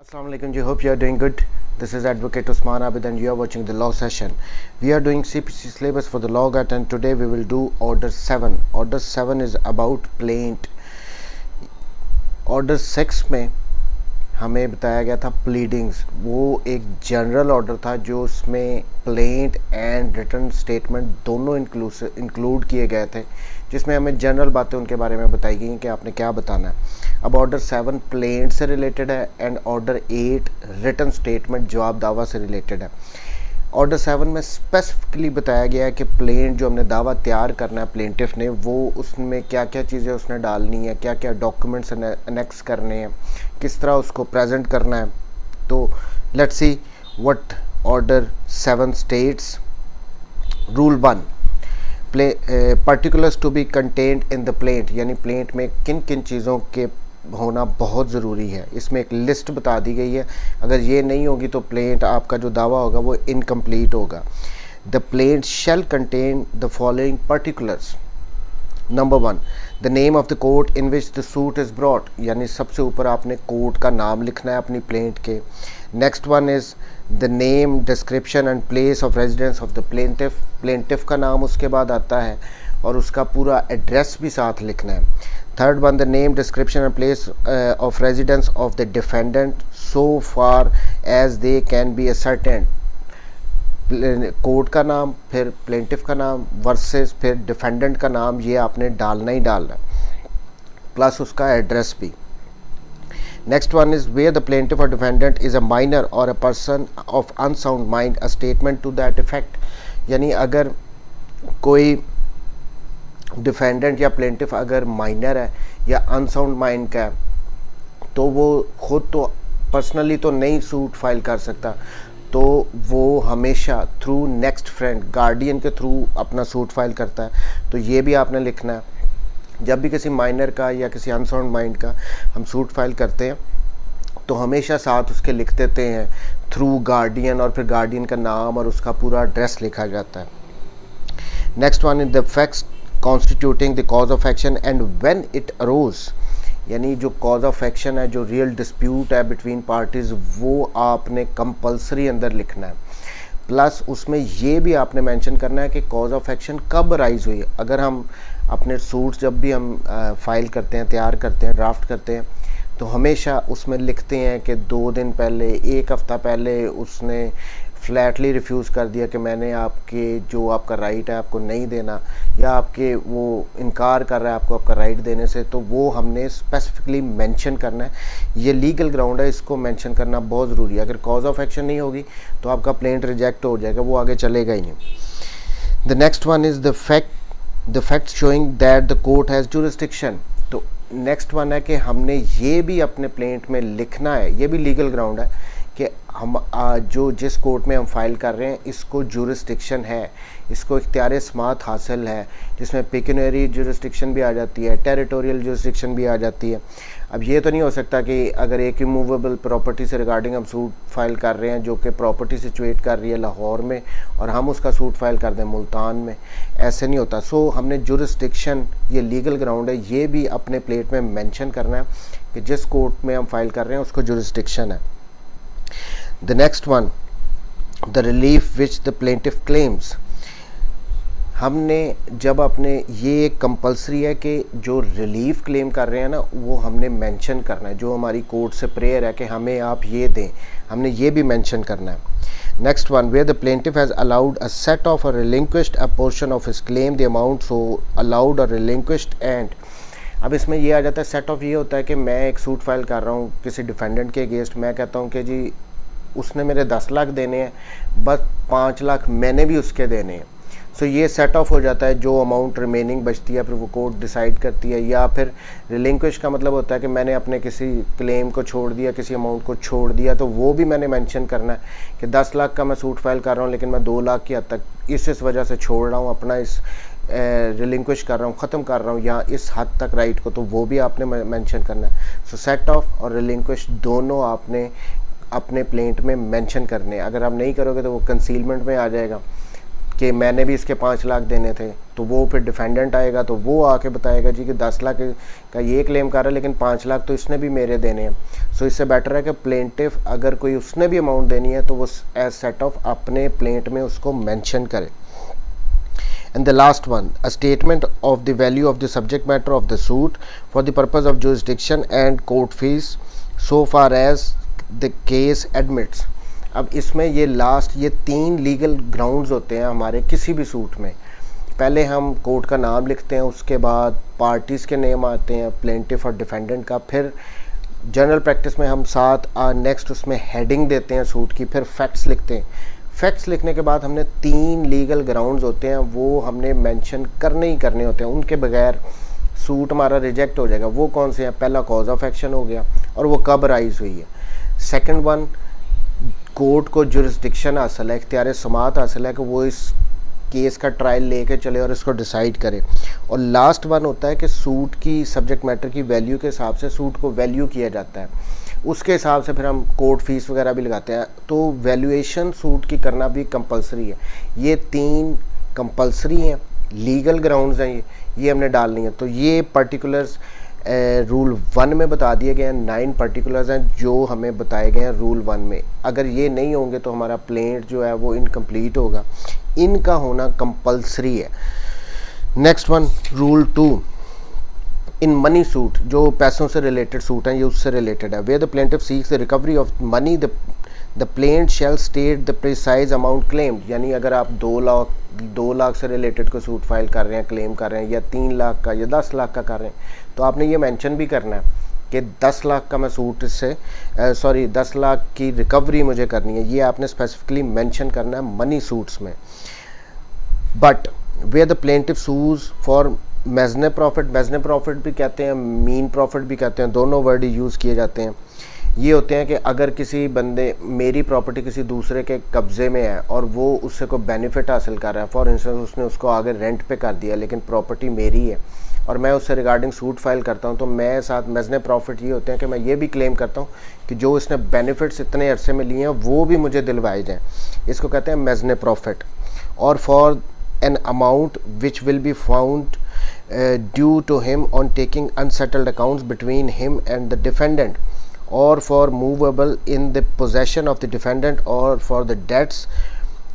Assalamu alaikum ji, hope you are doing good. This is Advocate Usman Abid and you are watching the law session. We are doing CPC syllabus for the law gut and today we will do order 7. Order 7 is about plaint. Order 6 में हमें बताया गया था pleadings, वो एक general order था जो उसमें प्लेंट एंड रिटर्न स्टेटमेंट दोनों इंक्लूड किए गए थे, जिसमें हमें जनरल बातें उनके बारे में बताई गई कि आपने क्या बताना है। अब ऑर्डर 7 प्लेंट से रिलेटेड है एंड ऑर्डर 8 रिटर्न स्टेटमेंट जवाब दावा से रिलेटेड है। ऑर्डर 7 में स्पेसिफिकली बताया गया है कि प्लेंट जो हमने दावा तैयार करना है प्लेंटिफ ने, वो उसमें क्या क्या चीज़ें उसने डालनी है, क्या क्या डॉक्यूमेंट्स अनेक्स करने हैं, किस तरह उसको प्रेजेंट करना है। तो let's see what order 7 states. Rule 1, particulars to be contained in the plaint, यानी प्लेंट में किन किन चीज़ों के होना बहुत ज़रूरी है। इसमें एक लिस्ट बता दी गई है, अगर ये नहीं होगी तो प्लेंट आपका जो दावा होगा वो इनकम्प्लीट होगा। The plaint shall contain the following particulars. Number 1, the name of the court in which the suit is brought, यानी सबसे ऊपर आपने कोर्ट का नाम लिखना है अपनी प्लेंट के। Next one is the name, description and place of residence of the plaintiff, plaintiff का नाम उसके बाद आता है और उसका पूरा एड्रेस भी साथ लिखना है। Third one, the name, description and place of residence of the defendant so far as they can be ascertained, court का नाम, फिर प्लेंटिफ का नाम वर्सेस फिर डिफेंडेंट का नाम, ये आपने डालना ही डालना, प्लस उसका एड्रेस भी। Next one is where the plaintiff और डिफेंडेंट इज अ माइनर और a person of unsound mind, a statement to that effect, यानी अगर कोई डिफेंडेंट या प्लेंटिफ अगर माइनर है या अनसाउंड माइंड का है तो वो खुद तो पर्सनली तो नहीं सूट फाइल कर सकता, तो वो हमेशा थ्रू नेक्स्ट फ्रेंड, गार्डियन के थ्रू अपना सूट फाइल करता है। तो ये भी आपने लिखना है। जब भी किसी माइनर का या किसी अनसाउंड माइंड का हम सूट फाइल करते हैं तो हमेशा साथ उसके लिख देते हैं थ्रू गार्डियन, और फिर गार्डियन का नाम और उसका पूरा एड्रेस लिखा जाता है। Next one is the facts constituting the cause of action and when it arose, यानी जो कॉज ऑफ एक्शन है, जो रियल डिस्प्यूट है बिटवीन पार्टीज़, वो आपने कंपलसरी अंदर लिखना है। प्लस उसमें ये भी आपने मेंशन करना है कि कॉज ऑफ एक्शन कब राइज हुई। अगर हम अपने सूट्स जब भी हम फाइल करते हैं, तैयार करते हैं, ड्राफ्ट करते हैं, तो हमेशा उसमें लिखते हैं कि 2 दिन पहले, 1 हफ़्ता पहले उसने फ्लैटली रिफ्यूज़ कर दिया कि मैंने आपके जो आपका राइट है आपको नहीं देना, या आपके वो इनकार कर रहा है आपको आपका राइट देने से, तो वो हमने स्पेसिफिकली मेंशन करना है। ये लीगल ग्राउंड है, इसको मेंशन करना बहुत ज़रूरी है। अगर कॉज ऑफ एक्शन नहीं होगी तो आपका प्लेंट रिजेक्ट हो जाएगा, वो आगे चलेगा ही नहीं। The next one is the fact showing that the court has jurisdiction. तो नेक्स्ट वन है कि हमने ये भी अपने प्लेंट में लिखना है, ये भी लीगल ग्राउंड है कि हम जो जिस कोर्ट में हम फाइल कर रहे हैं इसको जुरिस्डिक्शन है, इसको इख्तियार समात हासिल है, जिसमें पेक्यूनियरी जुरिस्डिक्शन भी आ जाती है, टेरिटोरियल जुरिस्डिक्शन भी आ जाती है। अब ये तो नहीं हो सकता कि अगर एक इमूवेबल प्रॉपर्टी से रिगार्डिंग हम सूट फाइल कर रहे हैं जो कि प्रॉपर्टी सिचुएट कर रही है लाहौर में और हम उसका सूट फाइल कर दें मुल्तान में, ऐसे नहीं होता। सो हमने जुरिस्डिक्शन, ये लीगल ग्राउंड है, ये भी अपने प्लेट में मेंशन करना है कि जिस कोर्ट में हम फाइल कर रहे हैं उसको जुरिस्डिक्शन है। The next one, the relief which the plaintiff claims, हमने जब अपने ये एक कंपलसरी है कि जो रिलीफ क्लेम कर रहे हैं ना वो हमने मेंशन करना है, जो हमारी कोर्ट से प्रेयर है कि हमें आप ये दें, हमने ये भी मेंशन करना है। Next one, where the plaintiff has allowed a set off a relinquished a portion of his claim the amount so allowed or relinquished and. अब इसमें ये आ जाता है, सेट ऑफ ये होता है कि मैं एक सूट फाइल कर रहा हूँ किसी डिफेंडेंट के अगेंस्ट, मैं कहता हूँ कि जी उसने मेरे 10 लाख देने हैं, बस 5 लाख मैंने भी उसके देने हैं। सो ये सेट ऑफ हो जाता है, जो अमाउंट रिमेनिंग बचती है फिर वो कोर्ट डिसाइड करती है। या फिर रिलिंक्विश का मतलब होता है कि मैंने अपने किसी क्लेम को छोड़ दिया, किसी अमाउंट को छोड़ दिया, तो वो भी मैंने मेंशन करना है कि 10 लाख का मैं सूट फाइल कर रहा हूँ लेकिन मैं 2 लाख की हद तक इस वजह से छोड़ रहा हूँ, अपना इस रिलिंक्विश कर रहा हूँ, ख़त्म कर रहा हूँ या इस हद तक राइट को, तो वो भी आपने मेंशन करना है। सो सेट ऑफ और रिलिंक्विश दोनों आपने अपने प्लेंट में मेंशन करने। अगर आप नहीं करोगे तो वो कंसीलमेंट में आ जाएगा, कि मैंने भी इसके 5 लाख देने थे, तो वो फिर डिफेंडेंट आएगा तो वो आके बताएगा जी कि 10 लाख का ये क्लेम कर रहा है लेकिन 5 लाख तो इसने भी मेरे देने हैं। सो इससे बेटर है कि प्लेंटिफ अगर कोई उसने भी अमाउंट देनी है तो वो एज सेट ऑफ अपने प्लेंट में उसको मेंशन करे। And the last one, a statement of the value of the subject matter of the suit for the purpose of jurisdiction and court fees so far as the case admits। अब इसमें ये last ये 3 legal grounds होते हैं हमारे किसी भी suit में। पहले हम कोर्ट का नाम लिखते हैं, उसके बाद पार्टीज़ के नेम आते हैं, प्लेंटिफ और डिफेंडेंट का, फिर जनरल प्रैक्टिस में हम साथ नेक्स्ट उसमें हेडिंग देते हैं सूट की, फिर फैक्ट्स लिखते हैं। फैक्ट्स लिखने के बाद हमने 3 लीगल ग्राउंड्स होते हैं, वो हमने मेंशन करने ही करने होते हैं, उनके बगैर सूट हमारा रिजेक्ट हो जाएगा। वो कौन से हैं? पहला कॉज ऑफ एक्शन हो गया और वो कब राइज हुई है। सेकंड वन, कोर्ट को जुरिस्डिक्शन हासिल है, इख्तियार समात हासिल है कि वो इस केस का ट्रायल लेके चले और इसको डिसाइड करे। और लास्ट वन होता है कि सूट की सब्जेक्ट मैटर की वैल्यू के हिसाब से सूट को वैल्यू किया जाता है, उसके हिसाब से फिर हम कोर्ट फीस वगैरह भी लगाते हैं। तो वैल्यूएशन सूट की करना भी कंपलसरी है। ये 3 कंपलसरी हैं, लीगल ग्राउंड्स हैं, ये हमने डालनी है। तो ये पर्टिकुलर्स रूल 1 में बता दिए गए हैं। 9 पर्टिकुलर्स हैं जो हमें बताए गए हैं रूल 1 में। अगर ये नहीं होंगे तो हमारा प्लेंट जो है वो इनकम्प्लीट होगा, इनका होना कंपलसरी है। Next one, rule 2, in money suit, जो पैसों से रिलेटेड सूट हैं ये उससे रिलेटेड है। Where the plaintiff seeks the recovery of money the plaint shall state the precise amount claimed. यानी अगर आप 2 लाख से रिलेटेड को सूट फाइल कर रहे हैं, क्लेम कर रहे हैं, या 3 लाख का या 10 लाख का कर रहे हैं, तो आपने ये मेंशन भी करना है कि 10 लाख का मैं सूट इससे 10 लाख की रिकवरी मुझे करनी है। ये आपने स्पेसिफिकली मेंशन करना है मनी सूट्स में। But where the plaintiff sues for mesne profit भी कहते हैं, मीन प्रॉफिट भी कहते हैं, दोनों वर्ड यूज़ किए जाते हैं। ये होते हैं कि अगर किसी बंदे, मेरी प्रॉपर्टी किसी दूसरे के कब्ज़े में है और वो उससे कोई बेनिफिट हासिल कर रहा है, फॉर इंस्टेंस उसने उसको आगे रेंट पे कर दिया लेकिन प्रॉपर्टी मेरी है और मैं उससे रिगार्डिंग सूट फाइल करता हूँ, तो मैं साथ मेजने प्रॉफिट ये होते हैं कि मैं ये भी क्लेम करता हूँ कि जो इसने बेनिफिट्स इतने अरसे में लिए हैं वो भी मुझे दिलवाए जाएँ। इसको कहते हैं मेजने प्रॉफिट। और for an amount which will be found due to him on taking unsettled accounts between him and the defendant, or for movable in the possession of the defendant, or for the debts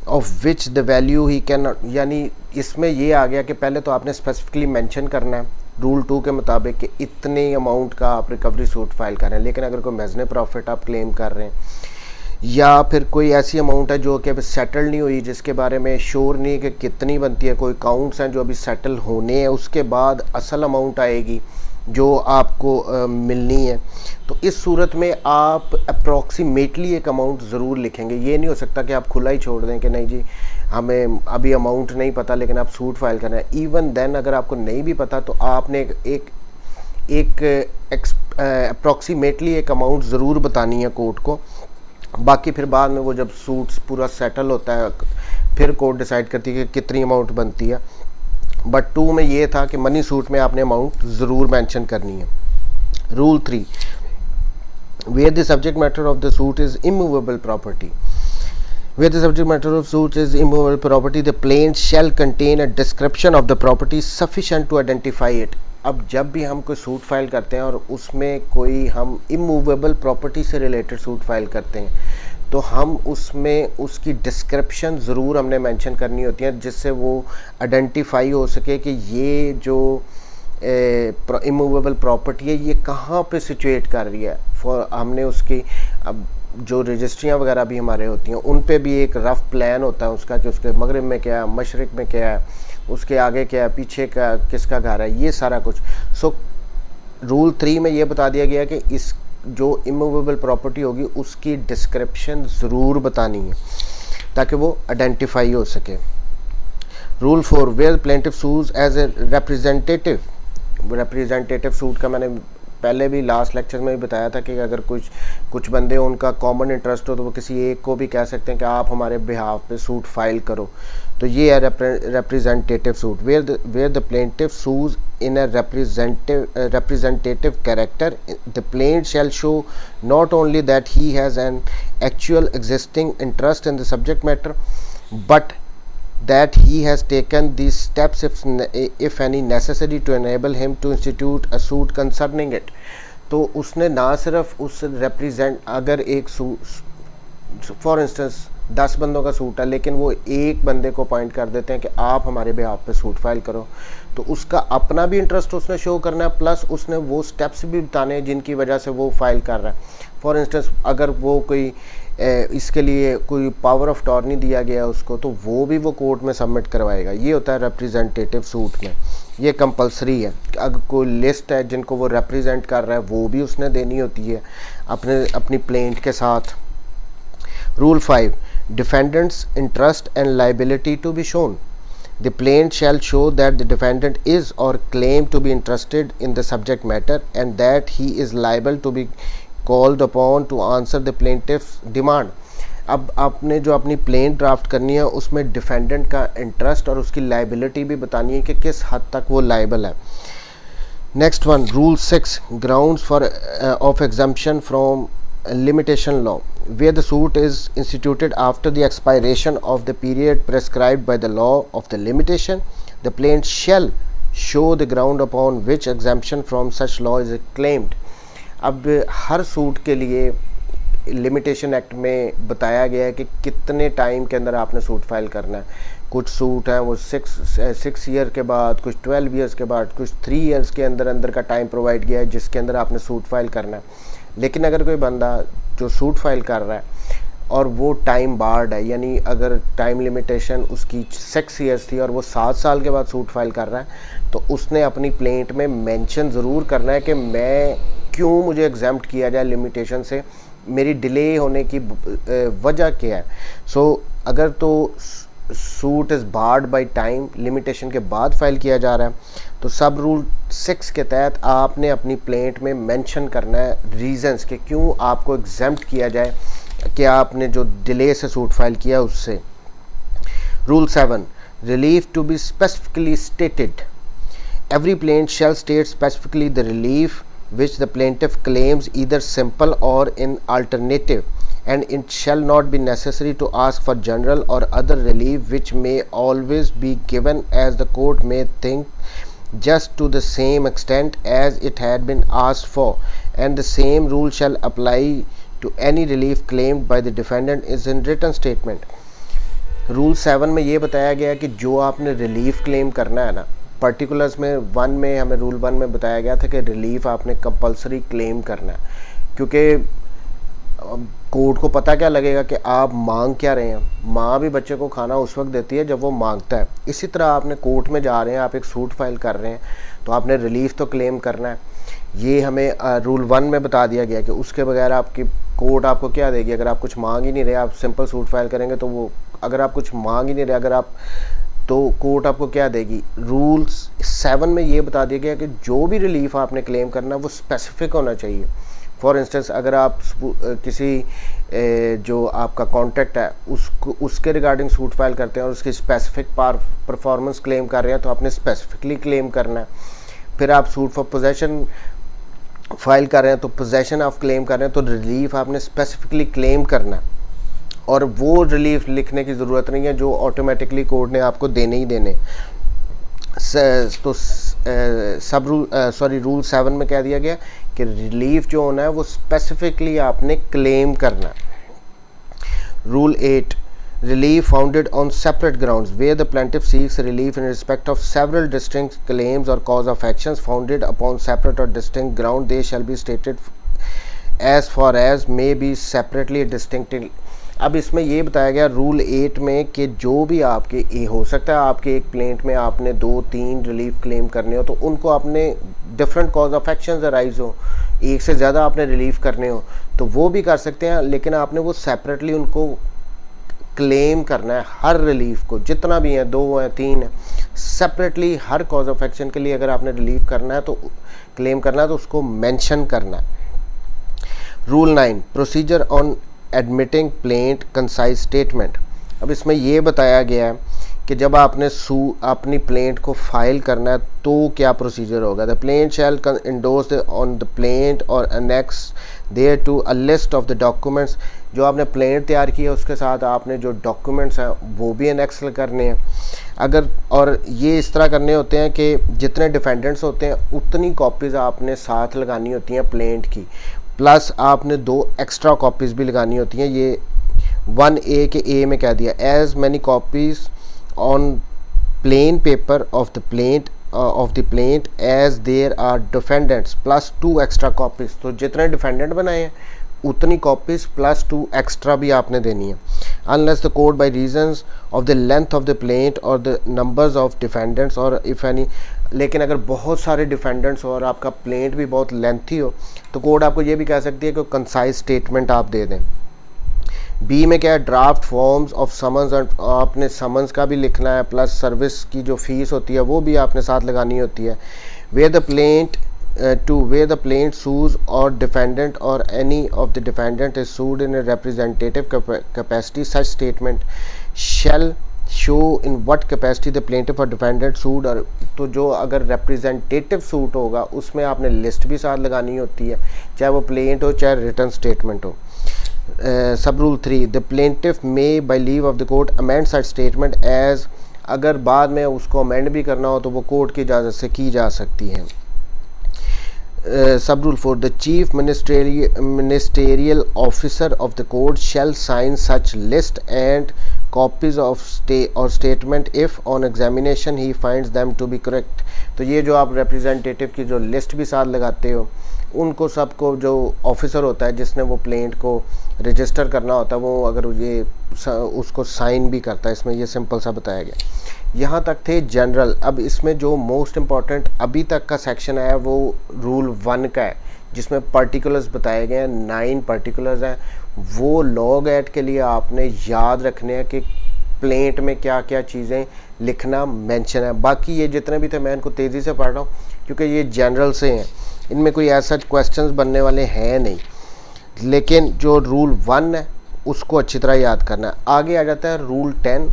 of which the value he cannot। यानी इसमें ये आ गया कि पहले तो आपने specifically mention करना है रूल 2 के मुताबिक कि इतने अमाउंट का आप रिकवरी सूट फाइल कर रहे हैं। लेकिन अगर कोई मेजने प्रॉफिट आप क्लेम कर रहे हैं या फिर कोई ऐसी अमाउंट है जो कि अभी सेटल नहीं हुई, जिसके बारे में श्योर नहीं है कि कितनी बनती है, कोई अकाउंट्स हैं जो अभी सेटल होने हैं, उसके बाद असल अमाउंट आएगी जो आपको मिलनी है, तो इस सूरत में आप अप्रॉक्सीमेटली एक अमाउंट ज़रूर लिखेंगे। ये नहीं हो सकता कि आप खुला ही छोड़ दें कि नहीं जी हमें अभी अमाउंट नहीं पता लेकिन आप सूट फाइल करना है। इवन देन अगर आपको नहीं भी पता तो आपने एक अप्रॉक्सीमेटली एक अमाउंट ज़रूर बतानी है कोर्ट को। बाकी फिर बाद में वो जब सूट्स पूरा सेटल होता है फिर कोर्ट डिसाइड करती है कि कितनी अमाउंट बनती है। बट 2 में ये था कि मनी सूट में आपने अमाउंट ज़रूर मेंशन करनी है। Rule 3, where the subject matter of the suit is immovable property. Where the subject matter of suit is immovable property, the plaint shall contain a description of the property sufficient to identify it। अब जब भी हम कोई suit file करते हैं और उसमें कोई हम इमूवेबल प्रॉपर्टी से रिलेटेड सूट फाइल करते हैं तो हम उसमें उसकी डिस्क्रिप्शन ज़रूर हमने मेंशन करनी होती है, जिससे वो आइडेंटिफाई हो सके कि ये जो इमूवेबल प्रॉपर्टी है ये कहाँ पे सिचुएट कर रही है। फॉर हमने उसकी अब जो रजिस्ट्रियाँ वगैरह भी हमारे होती हैं उन पे भी एक रफ़ प्लान होता है उसका कि उसके मगरिब में क्या है, मशरिक़ में क्या है, उसके आगे क्या है, पीछे का किसका घर है, ये सारा कुछ। सो रूल 3 में ये बता दिया गया कि इस जो इमूवेबल प्रॉपर्टी होगी उसकी डिस्क्रिप्शन ज़रूर बतानी है ताकि वो आइडेंटिफाई हो सके। Rule 4, where plaintiff sues as a representative suit का मैंने पहले भी लास्ट लेक्चर में भी बताया था कि अगर कुछ बंदे उनका कॉमन इंटरेस्ट हो तो वो किसी एक को भी कह सकते हैं कि आप हमारे बिहाफ पे सूट फाइल करो। तो ये है representative suit. Where the plaintiff sues in a representative character, the plaintiff shall show not only that he has an actual existing interest in the subject matter, but that he has taken these steps if any necessary to enable him to institute a suit concerning it। तो उसने ना सिर्फ उस represent, अगर एक for instance 10 बंदों का suit है लेकिन वो एक बंदे को पॉइंट कर देते हैं कि आप हमारे बिहाफ पे सूट फाइल करो, तो उसका अपना भी इंटरेस्ट उसने शो करना है, प्लस उसने वो स्टेप्स भी बताने हैं जिनकी वजह से वो फाइल कर रहा है। फॉर इंस्टेंस अगर वो कोई इसके लिए कोई पावर ऑफ अटॉर्नी दिया गया उसको, तो वो भी वो कोर्ट में सबमिट करवाएगा। ये होता है रिप्रेजेंटेटिव सूट में, ये कंपलसरी है। अगर कोई लिस्ट है जिनको वो रिप्रेजेंट कर रहा है वो भी उसने देनी होती है अपनी प्लेंट के साथ। Rule 5, defendant's interest and liability to be shown. The plaintiff shall show that the defendant is or claim to be interested in the subject matter and that he is liable to be called upon to answer the plaintiff's demand। अब आपने जो अपनी plane draft करनी है उसमें defendant का interest और उसकी लाइबिलिटी भी बतानी है कि किस हद तक वो लाइबल है। Next one, rule 6, grounds for of exemption from limitation law, where the suit is instituted after the expiration of the period prescribed by the law of the limitation, the plaintiff shall show the ground upon which exemption from such law is claimed। अब हर suit के लिए limitation act में बताया गया है कि कितने time के अंदर आपने सूट फाइल करना है। कुछ सूट हैं वो 6 ईयर के बाद, कुछ 12 ईयर्स के बाद, कुछ 3 ईयर्स के अंदर अंदर का टाइम प्रोवाइड किया है जिसके अंदर आपने सूट फाइल करना है। लेकिन अगर कोई बंदा जो सूट फाइल कर रहा है और वो टाइम बार्ड है, यानी अगर टाइम लिमिटेशन उसकी 6 ईयर्स थी और वो 7 साल के बाद सूट फाइल कर रहा है, तो उसने अपनी प्लेंट में मेंशन ज़रूर करना है कि मैं क्यों मुझे एग्जाम्प्ट किया जाए लिमिटेशन से, मेरी डिले होने की वजह क्या है। सो अगर तो suit is barred by time, limitation के बाद फाइल किया जा रहा है, तो सब रूल 6 के तहत आपने अपनी प्लेंट में मेंशन करना है रीजंस कि क्यों आपको एग्जाम्प्ट किया जाए कि आपने जो डिले से सूट फाइल किया उससे। Rule 7, relief to be specifically stated. Every plaintiff shall state specifically the relief which the plaintiff claims, either simple or in alternative, and it shall not be necessary to ask for general or other relief which may always be given as the court may think, just to the same extent as it had been asked for, and the same rule shall apply to any relief claimed by the defendant is in written statement। Rule 7 में ये बताया गया कि जो आपने relief claim करना है ना, पर्टिकुलर्स में 1 में हमें रूल 1 में बताया गया था कि रिलीफ आपने कंपलसरी क्लेम करना है, क्योंकि कोर्ट को पता क्या लगेगा कि आप मांग क्या रहे हैं। माँ भी बच्चे को खाना उस वक्त देती है जब वो मांगता है। इसी तरह आपने कोर्ट में जा रहे हैं, आप एक सूट फाइल कर रहे हैं, तो आपने रिलीफ तो क्लेम करना है। ये हमें रूल 1 में बता दिया गया कि उसके बगैर आपकी कोर्ट आपको क्या देगी। अगर आप कुछ मांग ही नहीं रहे, आप सिंपल सूट फाइल करेंगे तो वो, अगर आप कुछ मांग ही नहीं रहे, अगर आप, तो कोर्ट आपको क्या देगी। रूल 7 में ये बता दिया गया कि जो भी रिलीफ आपने क्लेम करना वो स्पेसिफिक होना चाहिए। फॉर इंस्टेंस अगर आप किसी जो आपका कॉन्ट्रैक्ट है उसके रिगार्डिंग सूट फाइल करते हैं और उसकी स्पेसिफिक परफॉर्मेंस क्लेम कर रहे हैं, तो आपने स्पेसिफिकली क्लेम करना है। फिर आप सूट फॉर पोजेशन फाइल कर रहे हैं तो पोजेशन आप क्लेम कर रहे हैं, तो रिलीफ आपने स्पेसिफिकली क्लेम करना है, और वो रिलीफ लिखने की ज़रूरत नहीं है जो ऑटोमेटिकली कोर्ट ने आपको देने ही देने। तो रूल 7 में कह दिया गया कि रिलीफ जो होना है वो स्पेसिफिकली आपने क्लेम करना है। Rule 8, relief founded on separate grounds, where the plaintiff seeks relief in respect of several distinct claims or cause of actions founded upon separate or distinct ground, they shall be stated as far as may be separately distinctly। अब इसमें ये बताया गया rule 8 में कि जो भी आपके हो सकता है आपके एक प्लेंट में आपने 2-3 रिलीफ क्लेम करने हो, तो उनको आपने different cause of actions arise हो, एक से ज़्यादा आपने रिलीफ करने हो तो वो भी कर सकते हैं, लेकिन आपने वो सेपरेटली उनको क्लेम करना है। हर रिलीफ को, जितना भी है, 2 है 3 है, separately her cause of action के लिए अगर आपने रिलीफ करना है तो क्लेम करना है तो उसको मेंशन करना है। Rule 9, procedure on admitting plaint concise statement. अब इसमें ये बताया गया है कि जब आपने अपनी प्लेंट को फाइल करना है तो क्या प्रोसीजर होगा। The plaint shall endorse on the plaint or annex thereto a list of the documents. जो आपने प्लेंट तैयार की है उसके साथ आपने जो डॉक्यूमेंट्स हैं वो भी अनेक्स करने हैं। अगर और ये इस तरह करने होते हैं कि जितने डिफेंडेंट्स होते हैं उतनी कॉपीज़ आपने साथ लगानी होती हैं प्लेंट की, प्लस आपने 2 एक्स्ट्रा कॉपीज़ भी लगानी होती हैं। ये 1A के ए में कह दिया, as many copies on plain paper of the plaint as there are defendants plus 2 extra copies। तो जितने डिफेंडेंट बनाए हैं उतनी कॉपीज प्लस 2 एक्स्ट्रा भी आपने देनी है। unless the court by reasons of the length of the plaint or the numbers of defendants or if any। लेकिन अगर बहुत सारे डिफेंडेंट्स हो और आपका प्लेंट भी बहुत लेंथी हो तो कोर्ट आपको ये भी कह सकती है कि कंसाइज स्टेटमेंट आप दे दें। बी में क्या है, ड्राफ्ट फॉर्म्स ऑफ समन्स, आपने समन्स का भी लिखना है, प्लस सर्विस की जो फीस होती है वो भी आपने साथ लगानी होती है। Way the plaint where the plaintiff sues or defendant or any of the defendant is sued in a representative capacity, such statement shall show in what capacity the plaintiff or defendant sued। और तो जो अगर representative suit होगा उसमें आपने list भी साथ लगानी होती है, चाहे वो प्लेंट हो चाहे रिटर्न स्टेटमेंट हो। Sub rule 3, the plaintiff may by leave of the court amend such statement as. अगर बाद में उसको अमेंड भी करना हो तो वो कोर्ट की इजाज़त से की जा सकती है। Sub rule 4, the chief ministerial officer of the court shall sign such list and copies of statement if on examination he finds them to be correct. तो ये जो आप रिप्रेजेंटेटिव की जो लिस्ट भी साथ लगाते हो उनको सबको जो ऑफिसर होता है जिसने वो प्लेंट को रजिस्टर करना होता है वो अगर ये उसको साइन भी करता है। इसमें ये सिंपल सा बताया गया। यहाँ तक थे जनरल। अब इसमें जो मोस्ट इम्पॉर्टेंट अभी तक का सेक्शन है वो रूल 1 का है जिसमें पर्टिकुलर्स बताए गए हैं, 9 पर्टिकुलर्स हैं। वो लॉग एक्ट के लिए आपने याद रखने हैं कि प्लेंट में क्या क्या चीज़ें लिखना मेंशन है। बाकी ये जितने भी थे मैं इनको तेज़ी से पढ़ रहा हूँ क्योंकि ये जनरल से हैं, इनमें कोई ऐसा क्वेश्चंस बनने वाले हैं नहीं, लेकिन जो रूल 1 है उसको अच्छी तरह याद करना है। आगे आ जाता है रूल 10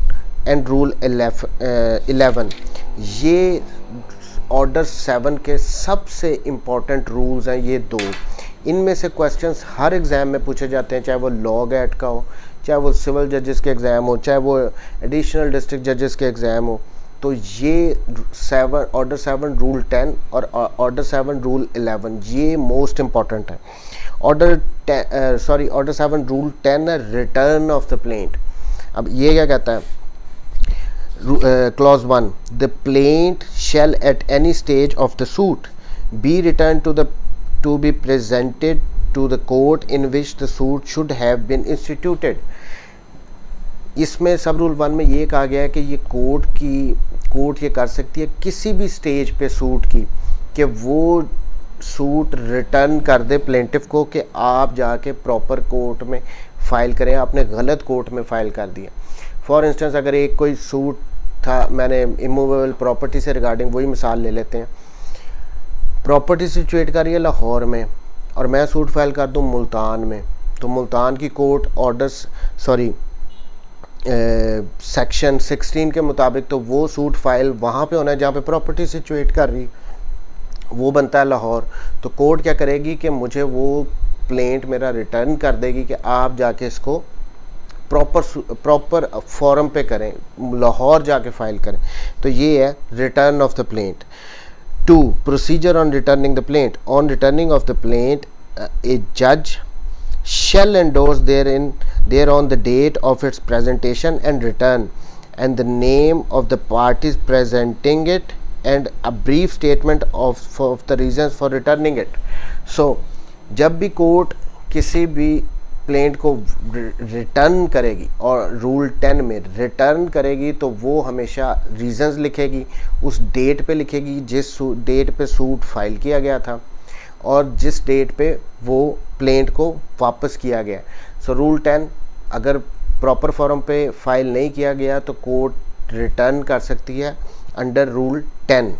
एंड रूल 11। ये ऑर्डर 7 के सबसे इम्पॉर्टेंट रूल्स हैं ये 2। इनमें से क्वेश्चंस हर एग्ज़ाम में पूछे जाते हैं, चाहे वो लॉग एक्ट का हो, चाहे वो सिविल जजेस के एग्ज़ाम हो, चाहे वो एडिशनल डिस्ट्रिक्ट जजेस के एग्ज़ाम हो। तो ये ऑर्डर 7 रूल 10 और ऑर्डर 7 रूल 11 ये मोस्ट इम्पॉर्टेंट है। ऑर्डर 7 रूल 10 है रिटर्न ऑफ द प्लेंट। अब ये क्या कहता है, clause 1, the plaint shall at any stage of the suit be return to be presented to the court in which the suit should have been instituted. इसमें sub rule 1 में ये कहा गया है कि ये कोर्ट ये कर सकती है किसी भी स्टेज पे सूट की कि वो सूट रिटर्न कर दे प्लेंटिफ को कि आप जाके प्रॉपर कोर्ट में फ़ाइल करें, आपने गलत कोर्ट में फ़ाइल कर दिया। फॉर इंस्टेंस अगर एक कोई सूट था, मैंने इमूवेबल प्रॉपर्टी से रिगार्डिंग वही मिसाल ले लेते हैं, प्रॉपर्टी सिचुएट कर रही है लाहौर में और मैं सूट फाइल कर दूं मुल्तान में, तो मुल्तान की कोर्ट ऑर्डर्स सेक्शन 16 के मुताबिक तो वो सूट फाइल वहाँ पे होना है जहाँ पे प्रॉपर्टी सिचुएट कर रही, वो बनता है लाहौर। तो कोर्ट क्या करेगी कि मुझे वो प्लेंट मेरा रिटर्न कर देगी कि आप जाके इसको प्रॉपर फॉरम पे करें, लाहौर जाके फाइल करें। तो ये है return of the plaint. 2, procedure on returning the plaint. On returning of the plaint a जज shall endorse thereon the date of its presentation and return and the name of the parties presenting it and a brief statement of the reasons for returning it। So जब भी court किसी भी plaint को return करेगी और rule 10 में return करेगी तो वो हमेशा रीजंस लिखेगी, उस डेट पे लिखेगी जिस डेट पे सूट फाइल किया गया था और जिस डेट पे वो प्लेंट को वापस किया गया। सो रूल 10 अगर प्रॉपर फॉर्म पे फाइल नहीं किया गया तो कोर्ट रिटर्न कर सकती है under rule 10।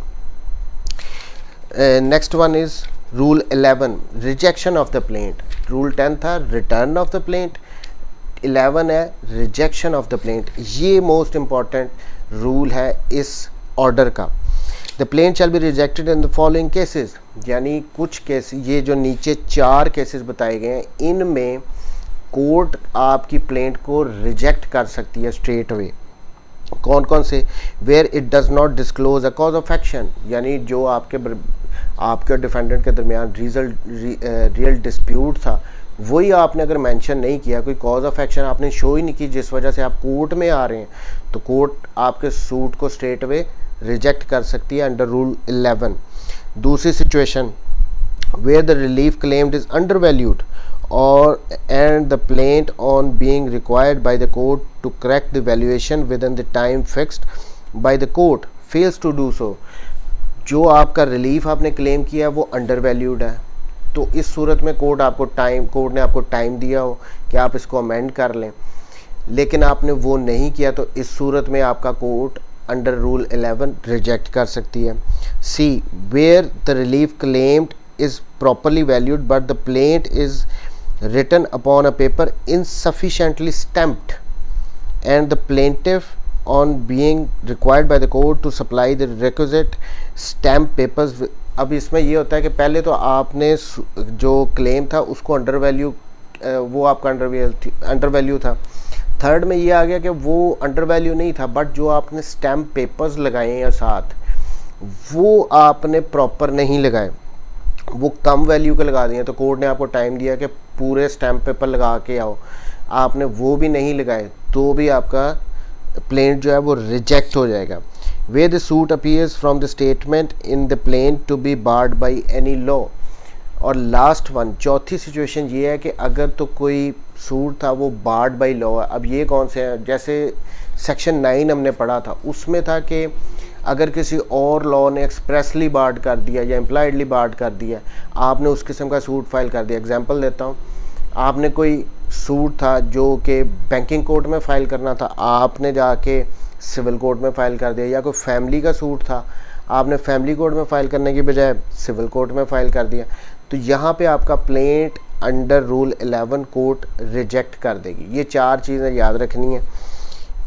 Next one is rule 11, rejection of the plaint. Rule 10 था रिटर्न ऑफ द प्लेंट, 11 है रिजेक्शन ऑफ द प्लेंट। ये मोस्ट इम्पॉर्टेंट रूल है इस ऑर्डर का। The plaint shall be rejected in the following cases, यानी कुछ case, ये जो नीचे 4 केसेस बताए गए हैं, इनमें कोर्ट आपकी प्लेंट को रिजेक्ट कर सकती है स्ट्रेट अवे। कौन कौन से? Where it does not disclose a cause of action, यानी जो आपके डिफेंडेंट के दरमियान रियल डिस्प्यूट था, वही आपने अगर मेंशन नहीं किया, कोई कॉज ऑफ एक्शन आपने शो ही नहीं की जिस वजह से आप कोर्ट में आ रहे हैं, तो कोर्ट आपके सूट को स्ट्रेट अवे रिजेक्ट कर सकती है अंडर रूल 11। दूसरी situation, where the relief claimed is undervalued or and the plaint on being required by the court to correct the valuation within the time fixed by the court fails to do so. जो आपका relief आपने claim किया है वो under valued है, तो इस सूरत में कोर्ट ने आपको टाइम दिया हो कि आप इसको अमेंड कर लें, लेकिन आपने वो नहीं किया, तो इस सूरत में आपका कोर्ट अंडर रूल 11 रिजेक्ट कर सकती है। C, where the relief claimed is properly valued but the plaint is written upon a paper insufficiently stamped and the plaintiff on being required by the court to supply the requisite stamp papers। अब इसमें ये होता है कि पहले तो आपने जो क्लेम था उसको अंडर वैल्यू, वो आपका अंडर वैल्यू था। थर्ड में ये आ गया कि वो अंडर वैल्यू नहीं था, बट जो आपने स्टैम्प पेपर्स लगाए हैं साथ, वो आपने प्रॉपर नहीं लगाए, वो कम वैल्यू के लगा दिए। तो कोर्ट ने आपको टाइम दिया कि पूरे स्टैम्प पेपर लगा के आओ, आपने वो भी नहीं लगाए, तो भी आपका प्लेंट जो है वो रिजेक्ट हो जाएगा। Where the suit appears from the statement in the plaint to be barred by any law. और लास्ट वन, चौथी सिचुएशन ये है कि अगर तो कोई सूट था वो बार्ड बाय लॉ है। अब ये कौन से हैं? जैसे सेक्शन 9 हमने पढ़ा था, उसमें था कि अगर किसी और लॉ ने एक्सप्रेसली बार्ड कर दिया या इम्प्लाइडली बार्ड कर दिया, आपने उस किस्म का सूट फाइल कर दिया। एग्जांपल देता हूँ, आपने कोई सूट था जो कि बैंकिंग कोर्ट में फ़ाइल करना था, आपने जाके सिविल कोर्ट में फ़ाइल कर दिया, या कोई फैमिली का सूट था, आपने फैमिली कोर्ट में फ़ाइल करने की बजाय सिविल कोर्ट में फ़ाइल कर दिया, तो यहाँ पे आपका plaint under rule 11 court reject कर देगी। ये 4 चीज़ें याद रखनी है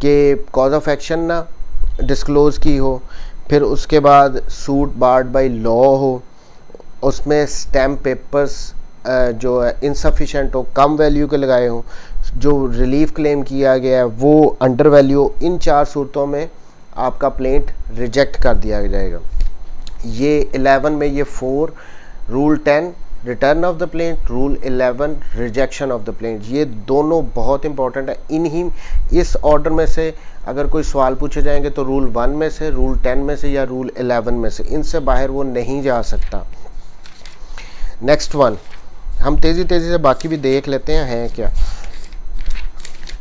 कि कॉज ऑफ एक्शन ना डिस्क्लोज़ की हो, फिर उसके बाद सूट बार्ड बाय लॉ हो, उसमें स्टैम्प पेपर्स जो है इनसफिशेंट हो, कम वैल्यू के लगाए हों, जो रिलीफ क्लेम किया गया है वो अंडर वैल्यू। इन 4 सूरतों में आपका प्लेंट रिजेक्ट कर दिया जाएगा। ये 11 में ये 4, rule 10 return of the plaint, rule 11 rejection of the plaint, ये दोनों बहुत इंपॉर्टेंट है। इस ऑर्डर में से अगर कोई सवाल पूछे जाएंगे तो रूल 1 में से, रूल 10 में से या रूल 11 में से, इनसे बाहर वो नहीं जा सकता। नेक्स्ट वन, हम तेज़ी से बाकी भी देख लेते हैं क्या।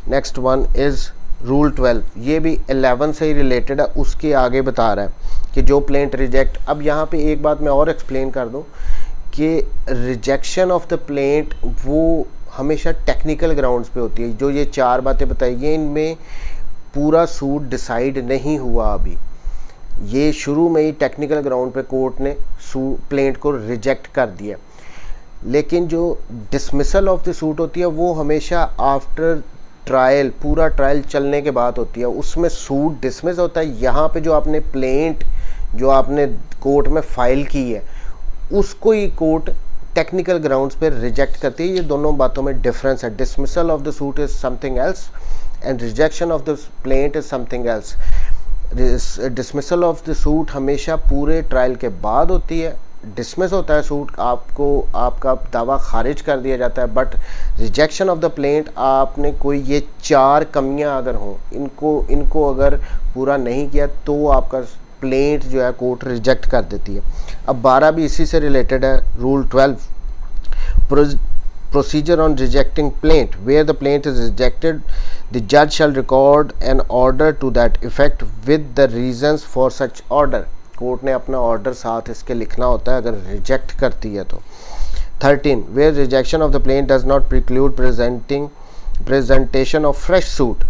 नेक्स्ट वन इज़ रूल 12, ये भी 11 से ही रिलेटेड है, उसके आगे बता रहा है कि जो प्लेंट रिजेक्ट। अब यहाँ पे एक बात मैं और एक्सप्लेन कर दूँ कि रिजेक्शन ऑफ द प्लेंट वो हमेशा टेक्निकल ग्राउंड्स पे होती है। जो ये 4 बातें बताई गई, इनमें पूरा सूट डिसाइड नहीं हुआ अभी, ये शुरू में ही टेक्निकल ग्राउंड पे कोर्ट ने प्लेंट को रिजेक्ट कर दिया। लेकिन जो डिसमिसल ऑफ द सूट होती है वो हमेशा आफ्टर ट्रायल, पूरा ट्रायल चलने के बाद होती है, उसमें सूट डिसमिस होता है। यहाँ पे जो आपने प्लेंट जो आपने कोर्ट में फाइल की है उसको ही कोर्ट टेक्निकल ग्राउंड्स पे रिजेक्ट करती है। ये दोनों बातों में डिफरेंस है। Dismissal of the suit is something else and rejection of the plaint is something else. Dismissal of the suit हमेशा पूरे ट्रायल के बाद होती है, डिसमिस होता है सूट, आपका दावा खारिज कर दिया जाता है। But rejection of the plaint, आपने कोई ये 4 कमियां अगर हों, इनको अगर पूरा नहीं किया तो आपका प्लेंट जो है कोर्ट रिजेक्ट कर देती है। अब 12 भी इसी से रिलेटेड है, rule 12, procedure on rejecting plaint. Where the plaint is rejected, the judge shall record an order to that effect with the reasons for such order. Court ने अपना ऑर्डर साथ इसके लिखना होता है अगर रिजेक्ट करती है तो। 13, where rejection of the plaint does not preclude presentation of fresh suit,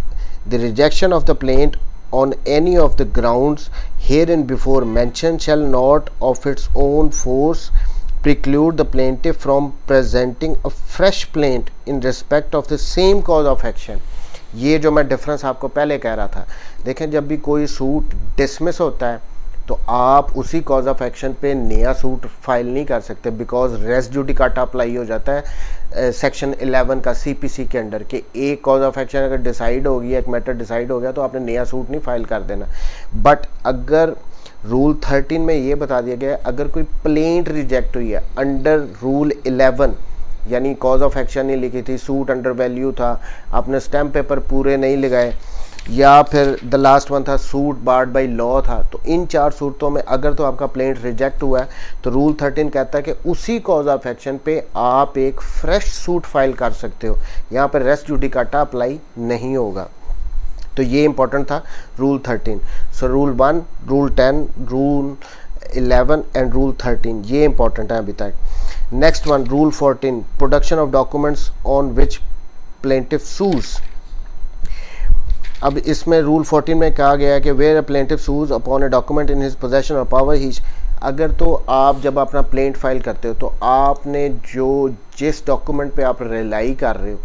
the rejection of the plaint on any of the grounds herein before mentioned shall not of its own force preclude the plaintiff from presenting a fresh plaint in respect of the same cause of action. ये जो मैं difference आपको पहले कह रहा था, देखें जब भी कोई सूट डिसमिस होता है तो आप उसी कॉज ऑफ एक्शन पे नया सूट फाइल नहीं कर सकते, बिकॉज रेस जुडिकाटा अप्लाई हो जाता है सेक्शन 11 का सीपीसी के अंडर कि एक कॉज ऑफ एक्शन अगर डिसाइड हो गया, एक मैटर डिसाइड हो गया तो आपने नया सूट नहीं फाइल कर देना। बट अगर रूल 13 में ये बता दिया गया है अगर कोई प्लेंट रिजेक्ट हुई है अंडर रूल 11, यानी कॉज ऑफ एक्शन नहीं लिखी थी, सूट अंडर वैल्यू था, आपने स्टैम्प पेपर पूरे नहीं लगाए, या फिर द लास्ट वन था सूट बार्ड बाय लॉ था, तो इन 4 सूरतों में अगर तो आपका प्लेंट रिजेक्ट हुआ है तो रूल 13 कहता है कि उसी कॉज ऑफ एक्शन पे आप एक फ्रेश सूट फाइल कर सकते हो, यहाँ पर रेस जुडिकाटा अप्लाई नहीं होगा। तो ये इंपॉर्टेंट था rule 13। So rule 1, rule 10, rule 11 and rule 13 ये इंपॉर्टेंट है अभी तक। Next one rule 14, production of documents on which plaintiff sues. अब इसमें रूल 14 में कहा गया है कि where a plaintiff sues upon a document in his possession or power ही, अगर तो आप जब अपना प्लेंट फाइल करते हो तो आपने जिस डॉक्यूमेंट पे आप रिलाई कर रहे हो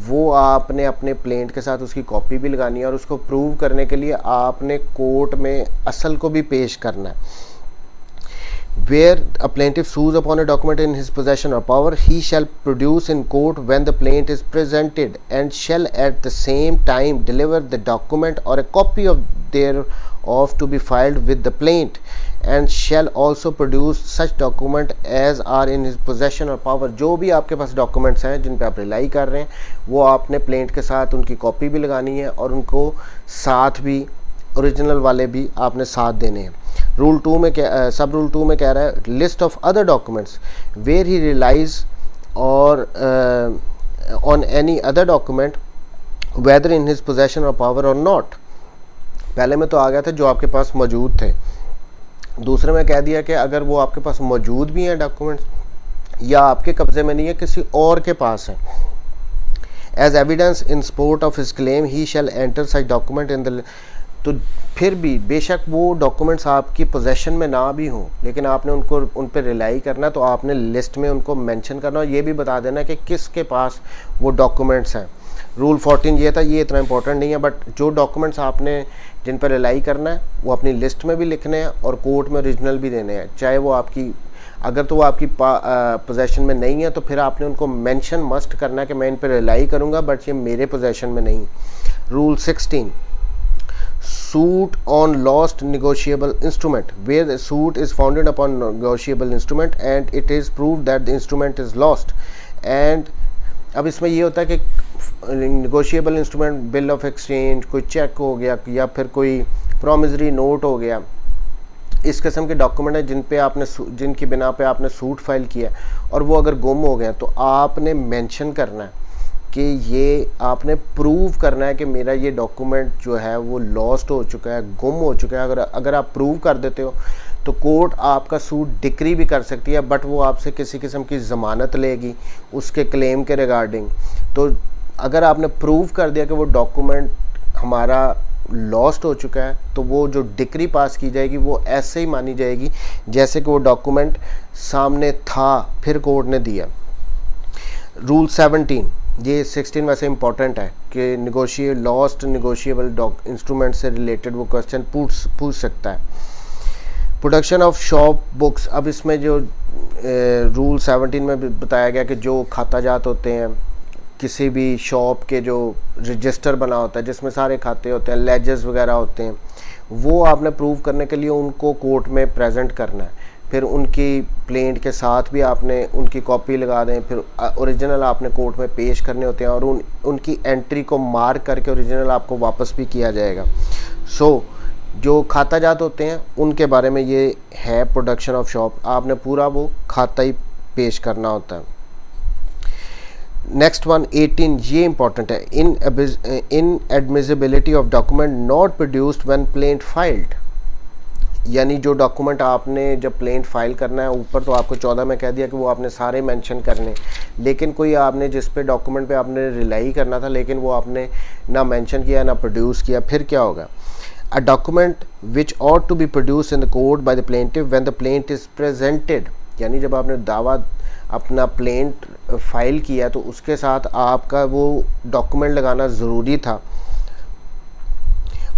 वो आपने अपने प्लेंट के साथ उसकी कॉपी भी लगानी है, और उसको प्रूव करने के लिए आपने कोर्ट में असल को भी पेश करना है। Where a plaintiff sues upon a document in his possession or power, he shall produce in court when the plaint is presented, and shall at the same time deliver the document or a copy of thereof to be filed with the plaint, and shall also produce such document as are in his possession or power। जो भी आपके पास documents हैं जिन पे आप rely कर रहे हैं वो आपने प्लेंट के साथ उनकी कॉपी भी लगानी है और उनको साथ भी ओरिजिनल वाले भी आपने साथ देने हैं। रूल 2 में क्या, सब रूल 2 में कह रहा है list of other documents where he relies or on any other document whether in his possession or power or not. पहले में तो आ गया था जो आपके पास मौजूद थे, दूसरे में कह दिया कि अगर वो आपके पास मौजूद भी हैं डॉक्यूमेंट्स या आपके कब्जे में नहीं है किसी और के पास है, as evidence in support of his claim he shall enter such document in the. तो फिर भी बेशक वो डॉक्यूमेंट्स आपकी पोजेशन में ना भी हों लेकिन आपने उन पर रिलाई करना, तो आपने लिस्ट में उनको मेंशन करना और ये भी बता देना कि किसके पास वो डॉक्यूमेंट्स हैं। रूल 14 ये था, ये इतना इंपॉर्टेंट नहीं है, बट जो डॉक्यूमेंट्स आपने जिन पर रिलाई करना है वो अपनी लिस्ट में भी लिखने हैं और कोर्ट में ओरिजिनल भी देने हैं, चाहे वो आपकी, अगर तो वो आपकी पोजेशन में नहीं है तो फिर आपने उनको मेंशन मस्ट करना है कि मैं इन पर रिलाई करूँगा बट ये मेरे पोजेशन में नहीं। Rule 16, suit on lost negotiable instrument, where the suit is founded upon negotiable instrument and it is proved that the instrument is lost। and अब इसमें ये होता है कि negotiable instrument bill of exchange, कोई चेक हो गया या फिर कोई promissory note हो गया, इस किस्म के डॉक्यूमेंट है जिनकी बिना पे आपने सूट फाइल किया और वो अगर गुम हो गया तो आपने मेंशन करना है कि ये आपने प्रूव करना है कि मेरा ये डॉक्यूमेंट जो है वो लॉस्ट हो चुका है, गुम हो चुका है। अगर आप प्रूव कर देते हो तो कोर्ट आपका सूट डिक्री भी कर सकती है, बट वो आपसे किसी किस्म की ज़मानत लेगी उसके क्लेम के रिगार्डिंग। तो अगर आपने प्रूव कर दिया कि वो डॉक्यूमेंट हमारा लॉस्ट हो चुका है तो वो जो डिक्री पास की जाएगी वो ऐसे ही मानी जाएगी जैसे कि वो डॉक्यूमेंट सामने था फिर कोर्ट ने दिया। रूल 17, ये 16 वैसे इंपॉर्टेंट है कि लॉस्ट निगोशिएबल इंस्ट्रूमेंट से रिलेटेड वो क्वेश्चन पूछ सकता है। प्रोडक्शन ऑफ शॉप बुक्स, अब इसमें जो रूल 17 में बताया गया कि जो खाताजात होते हैं किसी भी शॉप के, जो रजिस्टर बना होता है जिसमें सारे खाते होते हैं, लेजर्स वगैरह होते हैं, वो आपने प्रूव करने के लिए उनको कोर्ट में प्रेजेंट करना है। फिर उनकी प्लेंट के साथ भी आपने उनकी कॉपी लगा दें, फिर ओरिजिनल आपने कोर्ट में पेश करने होते हैं और उनकी एंट्री को मार्क करके ओरिजिनल आपको वापस भी किया जाएगा। सो जो खाताजात होते हैं उनके बारे में ये है प्रोडक्शन ऑफ शॉप, आपने पूरा वो खाता ही पेश करना होता है। नेक्स्ट वन 18, ये इंपॉर्टेंट है, inadmissibility of document not produced when plaint filed. यानी जो डॉक्यूमेंट आपने जब प्लेंट फाइल करना है, ऊपर तो आपको 14 में कह दिया कि वो आपने सारे मेंशन करने, लेकिन कोई आपने जिस पे डॉक्यूमेंट पे आपने रिलाई करना था लेकिन वो आपने ना मेंशन किया ना प्रोड्यूस किया, फिर क्या होगा। A document which ought to be produced in the court by the plaintiff when the plaint is presented, यानी जब आपने दावा अपना प्लेंट फाइल किया तो उसके साथ आपका वो डॉक्यूमेंट लगाना ज़रूरी था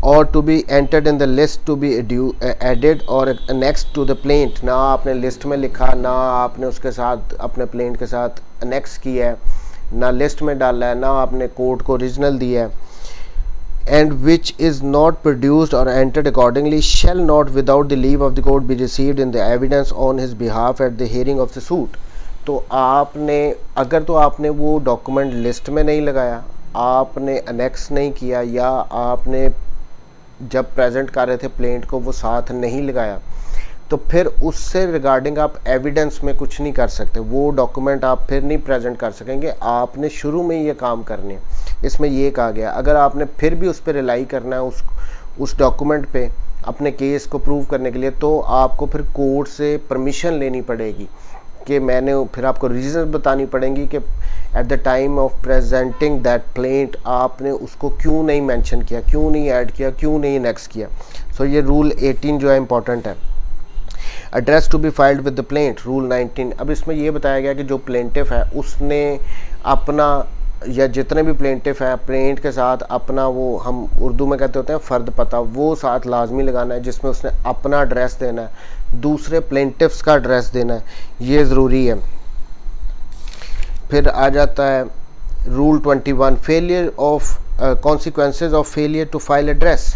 और to be entered in the list to be added और नेक्स्ट टू द प्लेंट, ना आपने लिस्ट में लिखा, ना आपने उसके साथ अपने प्लेंट के साथ अनेक्स किया है, ना लिस्ट में डाला है, ना आपने कोर्ट को ओरिजिनल दिया है। And which is not produced or entered accordingly shall not without the leave of the court be received in the evidence on his behalf at the hearing of the suit. तो आपने अगर तो आपने वो document list में नहीं लगाया, आपने अनेक्स नहीं किया, या आपने जब प्रेजेंट कर रहे थे प्लेंट को वो साथ नहीं लगाया, तो फिर उससे रिगार्डिंग आप एविडेंस में कुछ नहीं कर सकते, वो डॉक्यूमेंट आप फिर नहीं प्रेजेंट कर सकेंगे। आपने शुरू में ये काम करने, इसमें ये कहा गया अगर आपने फिर भी उस पर रिलाई करना है उस डॉक्यूमेंट पे अपने केस को प्रूव करने के लिए, तो आपको फिर कोर्ट से परमिशन लेनी पड़ेगी कि मैंने, फिर आपको रीज़न बतानी पड़ेंगी कि at the time of presenting that plaint आपने उसको क्यों नहीं मेंशन किया, क्यों नहीं ऐड किया, क्यों नहीं नेक्स्ट किया। सो ये रूल 18 जो है इंपॉर्टेंट है। Address to be filed with the plaint, rule 19। अब इसमें ये बताया गया कि जो प्लेंटिफ है उसने अपना, या जितने भी प्लेंटिफ है प्लेंट के साथ अपना, वो हम उर्दू में कहते होते हैं फ़र्द पता, वो साथ लाजमी लगाना है, जिसमें उसने अपना एड्रेस देना है, दूसरे प्लेंटिफ्स का एड्रेस देना है, ये ज़रूरी है। फिर आ जाता है rule 21, failure of consequences of failure to file address,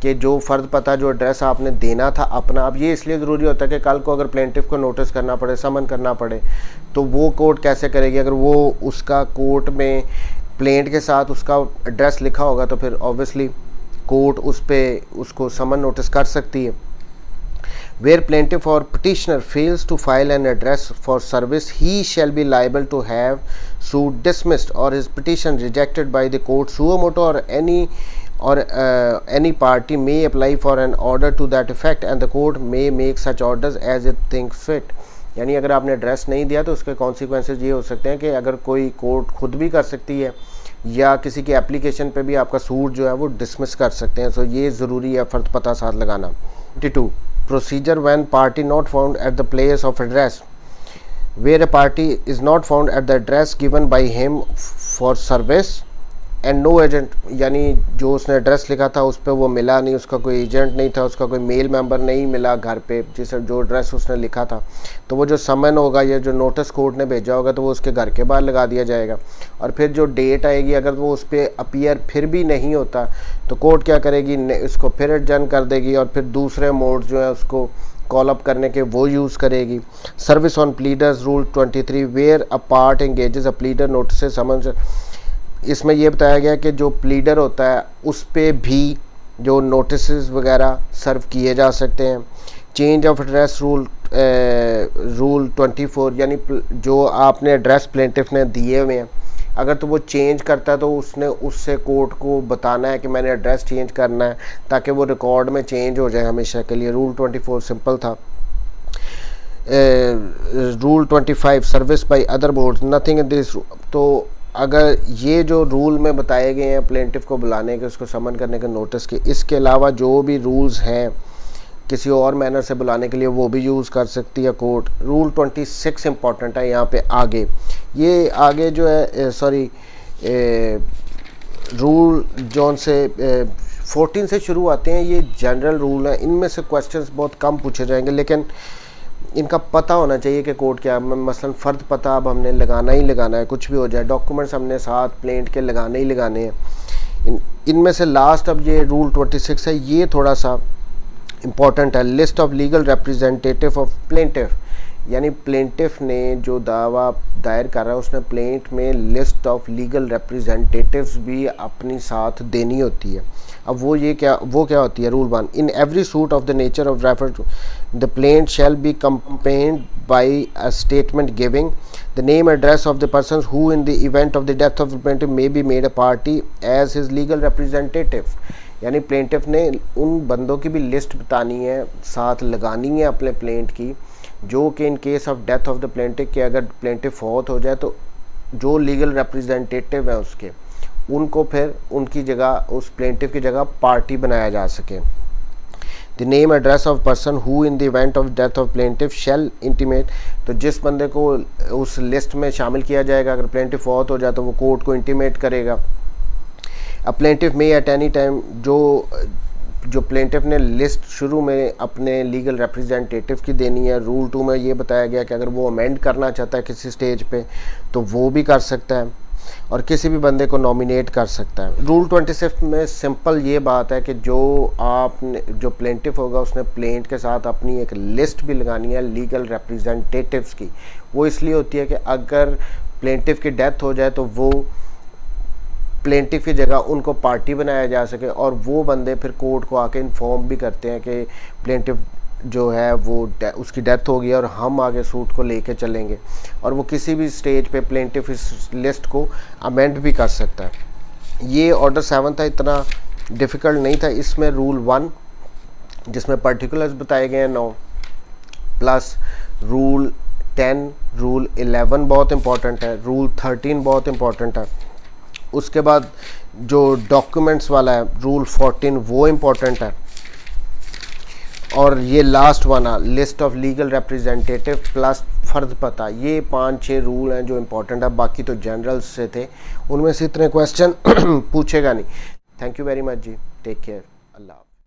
कि जो फ़र्द पता, जो एड्रेस आपने देना था अपना, अब ये इसलिए ज़रूरी होता है कि कल को अगर प्लेंटिफ को नोटिस करना पड़े, समन करना पड़े, तो वो कोर्ट कैसे करेगी। अगर वो उसका कोर्ट में प्लेंट के साथ उसका एड्रेस लिखा होगा तो फिर ऑब्वियसली कोर्ट उस पर उसको समन नोटिस कर सकती है। Where plaintiff or petitioner fails to file an address for service, he shall be liable to have suit dismissed or his petition rejected by the court suo motu, or any party may apply for an order to that effect and the court may make such orders as it thinks fit। यानी अगर आपने address नहीं दिया तो उसके consequences ये हो सकते हैं कि अगर कोई कोर्ट खुद भी कर सकती है या किसी की एप्लीकेशन पे भी आपका सूट जो है वो डिसमिस कर सकते हैं। सो ये ज़रूरी है फ़र्द पता साथ लगाना। 22, procedure when party not found at the place of address, where a party is not found at the address given by him for service and no agent, यानी जो उसने एड्रेस लिखा था उस पर वो मिला नहीं, उसका कोई एजेंट नहीं था, उसका कोई मेल मेंबर नहीं मिला घर पे जिसे जो एड्रेस उसने लिखा था, तो वो जो समन होगा या जो नोटिस कोर्ट ने भेजा होगा तो वो उसके घर के बाहर लगा दिया जाएगा। और फिर जो डेट आएगी अगर वो उस पर अपीयर फिर भी नहीं होता तो कोर्ट क्या करेगी, इसको फिर एडजर्न कर देगी और फिर दूसरे मोड जो है उसको कॉल अप करने के वो यूज़ करेगी। Service on pleaders, rule 23, where a part engages a pleader notice summon, इसमें यह बताया गया कि जो प्लीडर होता है उस पर भी जो नोटिस वगैरह सर्व किए जा सकते हैं। चेंज ऑफ एड्रेस, रूल 24, यानी जो आपने एड्रेस प्लेंटिफ ने दिए हुए हैं अगर तो वो चेंज करता है तो उसने उससे कोर्ट को बताना है कि मैंने एड्रेस चेंज करना है ताकि वो रिकॉर्ड में चेंज हो जाए हमेशा के लिए। रूल 24 सिंपल था। Rule 25, service by other boards, nothing in this. तो अगर ये जो रूल में बताए गए हैं प्लेंटिफ को बुलाने के, उसको समन करने के, नोटिस के, इसके अलावा जो भी रूल्स हैं किसी और मैनर से बुलाने के लिए वो भी यूज़ कर सकती है कोर्ट। रूल 26 इंपॉर्टेंट है यहाँ पे आगे, ये आगे जो है रूल जोन से 14 से शुरू आते हैं, ये जनरल रूल हैं, इनमें से क्वेश्चंस बहुत कम पूछे जाएंगे लेकिन इनका पता होना चाहिए कि कोर्ट क्या, मसलन फ़र्द पता अब हमने लगाना ही लगाना है, कुछ भी हो जाए, डॉक्यूमेंट्स हमने साथ प्लेंट के लगाने ही लगाने हैं। इनमें से लास्ट अब ये रूल 26 है, ये थोड़ा सा इम्पॉर्टेंट है। List of legal representative of plaintiff, यानी प्लेंटिफ ने जो दावा दायर कर रहा है उसने प्लेंट में लिस्ट ऑफ लीगल रिप्रेजेंटेटिव्स भी अपनी साथ देनी होती है। अब वो क्या होती है। Rule 1, in every suit of the nature of refer to the plaint shall be accompanied by a statement giving the name address of the person who in the event of the death of the plaintiff may be made a party as his legal representative, यानी plaintiff ने उन बंदों की भी list बतानी है, साथ लगानी है अपने प्लेंट की, जो कि in case of death of the plaintiff के अगर प्लेंटिफ फौत हो जाए तो जो लीगल रिप्रेजेंटेटिव है उसके, उनको फिर उनकी जगह, उस प्लेंटिफ की जगह पार्टी बनाया जा सके। The name address of person who in the event of death of plaintiff shall intimate, तो जिस बंदे को उस लिस्ट में शामिल किया जाएगा अगर प्लेंटिफ फौत हो जाए तो वो कोर्ट को इंटीमेट करेगा। प्लेंटिफ में एट एनी टाइम जो प्लेंटिफ ने लिस्ट शुरू में अपने लीगल रिप्रेजेंटेटिव की देनी है, रूल 2 में ये बताया गया कि अगर वो अमेंड करना चाहता है किसी स्टेज पे तो वो भी कर सकता है और किसी भी बंदे को नॉमिनेट कर सकता है। रूल 26 में सिंपल ये बात है कि जो प्लेंटिफ होगा उसने प्लेंट के साथ अपनी एक लिस्ट भी लगानी है लीगल रिप्रेजेंटेटिव्स की। वो इसलिए होती है कि अगर प्लेंटिफ की डेथ हो जाए तो वो प्लेंटिफ की जगह उनको पार्टी बनाया जा सके और वो बंदे फिर कोर्ट को आके इन्फॉर्म भी करते हैं कि प्लेंटिफ जो है वो उसकी डेथ हो गई और हम आगे सूट को लेके चलेंगे, और वो किसी भी स्टेज पे प्लेंटिफ इस लिस्ट को अमेंड भी कर सकता है। ये ऑर्डर 7 था, इतना डिफ़िकल्ट नहीं था। इसमें रूल 1 जिसमें पर्टिकुलर्स बताए गए हैं 9 प्लस रूल 10, रूल 11 बहुत इंपॉर्टेंट है, रूल 13 बहुत इंपॉर्टेंट है। उसके बाद जो डॉक्यूमेंट्स वाला है रूल 14 वो इम्पोर्टेंट है, और ये लास्ट वाला list of legal representative plus फ़र्द पता, ये 5-6 रूल हैं जो इम्पोर्टेंट है। बाकी तो जनरल से थे, उनमें से इतने क्वेश्चन पूछेगा नहीं। Thank you very much ji, take care, Allah.